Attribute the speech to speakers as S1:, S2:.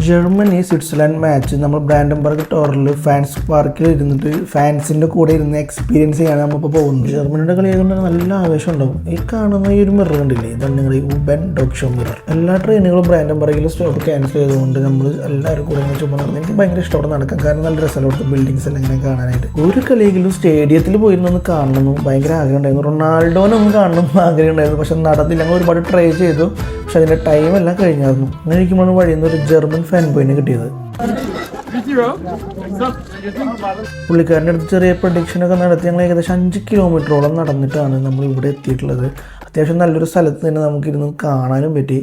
S1: Germany Switzerland match നമ്മൾ Brandenburg ടോറിൽ fans പാർക്കിൽ ഇരുന്നിട്ട് ഫാൻസിൻ്റെ കൂടെ ഇരുന്ന് എക്സ്പീരിയൻസ് ചെയ്യാൻ നമ്മളിപ്പോൾ പോകുന്നത്. ജർമ്മനിയുടെ കളി ആയതുകൊണ്ട് നല്ല ആവേശം ഉണ്ടാവും. ഈ കാണുന്ന ഈ ഒരു മിറർ കണ്ടില്ലേ, ഇതാണ് നിങ്ങൾ ഈ ഉബൻ ഡോക്ഷോ മിറർ. എല്ലാ ട്രെയിനുകളും ബ്രാൻഡൻബർഗിൽ സ്റ്റോപ്പ് ക്യാൻസൽ ചെയ്തുകൊണ്ട് നമ്മൾ എല്ലാവരും കൂടെ ഇങ്ങനെ ചുമ്മാ നടന്നു. എനിക്ക് ഭയങ്കര ഇഷ്ടമാണ് നടക്കാൻ, കാരണം നല്ല രസമല്ല അവിടുത്തെ ബിൽഡിങ്സ് എല്ലാം ഇങ്ങനെ കാണാനായിട്ട്. ഒരു കളിയെങ്കിലും സ്റ്റേഡിയത്തിൽ പോയിരുന്നൊന്ന് കാണണമെന്ന് ഭയങ്കര ആഗ്രഹം ഉണ്ടായിരുന്നു. റൊണാൾഡോനൊന്നും കാണണം ആഗ്രഹം ഉണ്ടായിരുന്നു, പക്ഷെ നടന്നില്ല. ഞങ്ങൾ ഒരുപാട് ട്രൈ ചെയ്തു, പക്ഷെ അതിൻ്റെ ടൈമെല്ലാം കഴിഞ്ഞായിരുന്നു. അങ്ങനെ ഇരിക്കുമ്പോൾ വഴിയിൽ നിന്ന് ഒരു ജർമ്മൻ ഫാൻ ബോയിനെ കിട്ടിയത്. പുള്ളിക്കാരൻ്റെ അടുത്ത് ചെറിയ പ്രഡിക്ഷനൊക്കെ നടത്തി ഞങ്ങൾ ഏകദേശം 5 കിലോമീറ്ററോളം നടന്നിട്ടാണ് നമ്മൾ ഇവിടെ എത്തിയിട്ടുള്ളത്. അത്യാവശ്യം നല്ലൊരു സ്ഥലത്ത് തന്നെ നമുക്കിരുന്ന് കാണാനും പറ്റി.